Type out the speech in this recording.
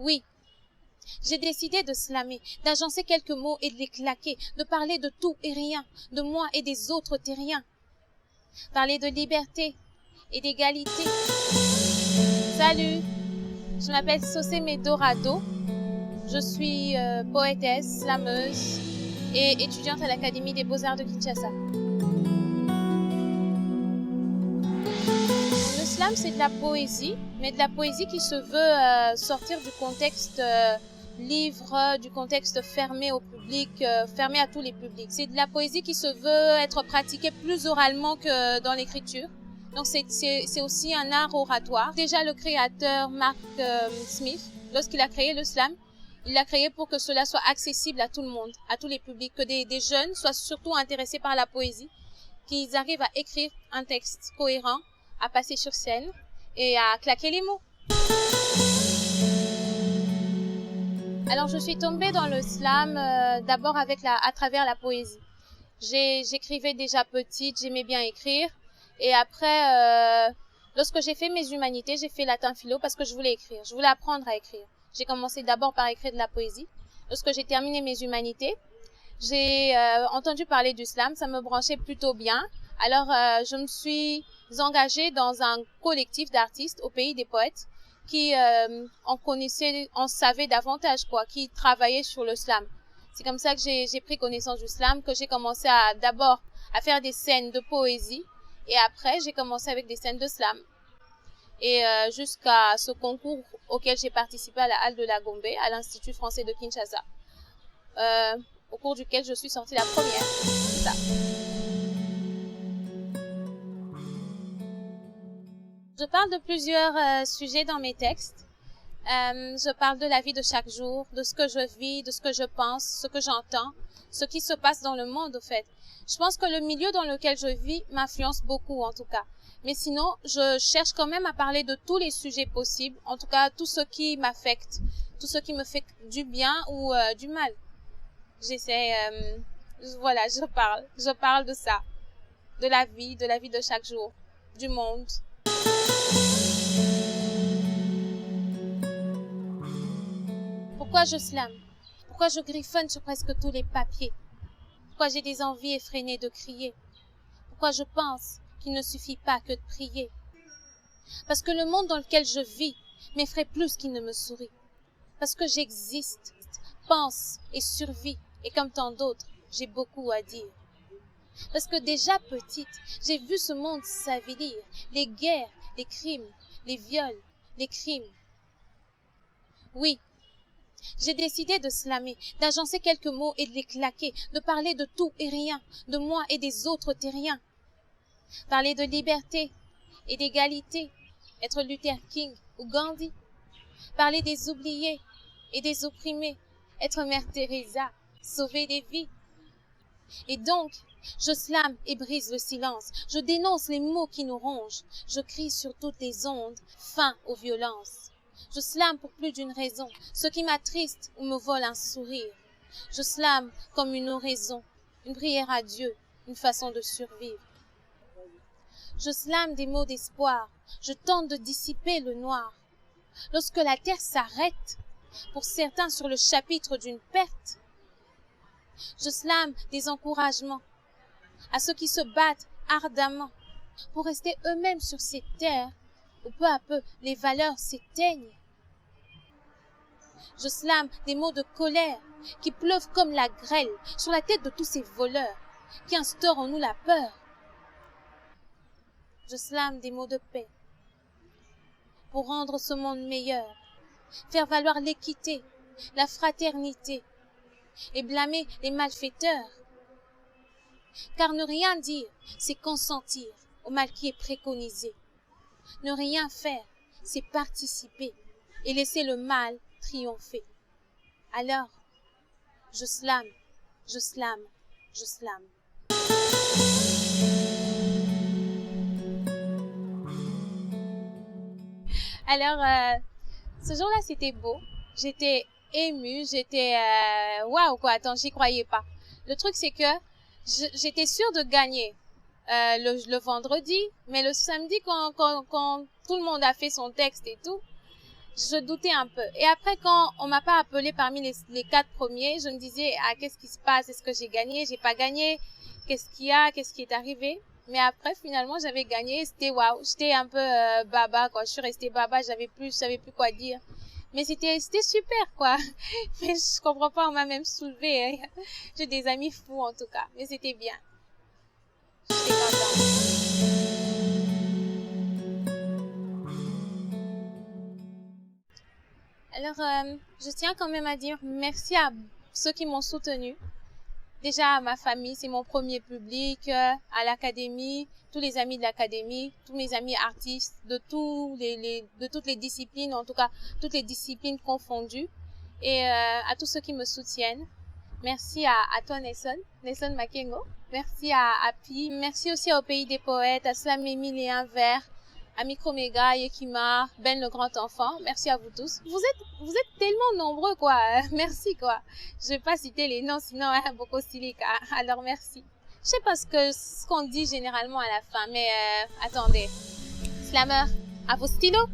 Oui, j'ai décidé de slammer, d'agencer quelques mots et de les claquer, de parler de tout et rien, de moi et des autres terriens. Parler de liberté et d'égalité. Salut, je m'appelle Sosé Medorado. Je suis poétesse, slameuse et étudiante à l'Académie des Beaux-Arts de Kinshasa. Le slam, c'est de la poésie, mais de la poésie qui se veut sortir du contexte livre, du contexte fermé au public, fermé à tous les publics. C'est de la poésie qui se veut être pratiquée plus oralement que dans l'écriture. Donc c'est aussi un art oratoire. Déjà le créateur Mark Smith, lorsqu'il a créé le slam, il l'a créé pour que cela soit accessible à tout le monde, à tous les publics, que des jeunes soient surtout intéressés par la poésie, qu'ils arrivent à écrire un texte cohérent, à passer sur scène et à claquer les mots. Alors je suis tombée dans le slam d'abord à travers la poésie. J'écrivais déjà petite, j'aimais bien écrire. Et après, lorsque j'ai fait mes humanités, j'ai fait latin philo parce que je voulais écrire. Je voulais apprendre à écrire. J'ai commencé d'abord par écrire de la poésie. Lorsque j'ai terminé mes humanités, j'ai entendu parler du slam, ça me branchait plutôt bien. Alors je me suis engagée dans un collectif d'artistes au Pays des Poètes qui en savait davantage, qui travaillait sur le slam. C'est comme ça que j'ai pris connaissance du slam, que j'ai commencé d'abord à faire des scènes de poésie et après j'ai commencé avec des scènes de slam. Et jusqu'à ce concours auquel j'ai participé à la Halle de la Gombe, à l'Institut français de Kinshasa, au cours duquel je suis sortie la première. C'est ça. Je parle de plusieurs sujets dans mes textes. Je parle de la vie de chaque jour, de ce que je vis, de ce que je pense, ce que j'entends, ce qui se passe dans le monde, au fait. Je pense que le milieu dans lequel je vis m'influence beaucoup, en tout cas. Mais sinon, je cherche quand même à parler de tous les sujets possibles, en tout cas, tout ce qui m'affecte, tout ce qui me fait du bien ou du mal. J'essaie, voilà, je parle de ça, de la vie de chaque jour, du monde. Pourquoi je slame? Pourquoi je griffonne sur presque tous les papiers? Pourquoi j'ai des envies effrénées de crier? Pourquoi je pense qu'il ne suffit pas que de prier? Parce que le monde dans lequel je vis m'effraie plus qu'il ne me sourit. Parce que j'existe, pense et survis, et comme tant d'autres, j'ai beaucoup à dire. Parce que déjà petite, j'ai vu ce monde s'avilir, les guerres, les crimes, les viols, les crimes. Oui, j'ai décidé de slammer, d'agencer quelques mots et de les claquer, de parler de tout et rien, de moi et des autres terriens. Parler de liberté et d'égalité, être Luther King ou Gandhi. Parler des oubliés et des opprimés, être Mère Teresa, sauver des vies. Et donc, je slame et brise le silence, je dénonce les mots qui nous rongent, je crie sur toutes les ondes, fin aux violences. Je slame pour plus d'une raison, ce qui m'attriste ou me vole un sourire. Je slame comme une oraison, une prière à Dieu, une façon de survivre. Je slame des mots d'espoir, je tente de dissiper le noir. Lorsque la terre s'arrête, pour certains sur le chapitre d'une perte, je slame des encouragements à ceux qui se battent ardemment pour rester eux-mêmes sur cette terre où peu à peu les valeurs s'éteignent. Je slame des mots de colère qui pleuvent comme la grêle sur la tête de tous ces voleurs qui instaurent en nous la peur. Je slame des mots de paix pour rendre ce monde meilleur, faire valoir l'équité, la fraternité et blâmer les malfaiteurs. Car ne rien dire, c'est consentir au mal qui est préconisé. Ne rien faire, c'est participer et laisser le mal triompher. Alors, je slame, je slame, je slame. Alors, ce jour-là, c'était beau. J'étais émue, j'étais... Waouh, quoi, attends, j'y croyais pas. Le truc, c'est que j'étais sûre de gagner le vendredi, mais le samedi, quand tout le monde a fait son texte et tout, je doutais un peu. Et après, quand on m'a pas appelé parmi les 4 premiers, je me disais, ah, qu'est-ce qui se passe? Est-ce que j'ai gagné? J'ai pas gagné? Qu'est-ce qu'il y a? Qu'est-ce qui est arrivé? Mais après, finalement, j'avais gagné. C'était waouh. J'étais un peu baba, quoi. Je suis restée baba. Je savais plus quoi dire. Mais c'était super, quoi. Mais je comprends pas, on m'a même soulevée. Hein. J'ai des amis fous, en tout cas. Mais c'était bien. J'étais contente. Alors, je tiens quand même à dire merci à ceux qui m'ont soutenue. Déjà à ma famille, c'est mon premier public, à l'académie, tous les amis de l'académie, tous mes amis artistes de toutes les disciplines, en tout cas toutes les disciplines confondues, et à tous ceux qui me soutiennent. Merci à toi Nelson Makengo. Merci à Api. Merci aussi au Pays des Poètes, à Slamemi Léa Vert, à Microméga, Yekima, Ben le Grand Enfant. Merci à vous tous. Vous êtes tellement nombreux, quoi. Merci, quoi. Je vais pas citer les noms, sinon, beaucoup stylique. Alors, merci. Je sais pas ce qu'on dit généralement à la fin, mais attendez. Slammer, à vos stylos.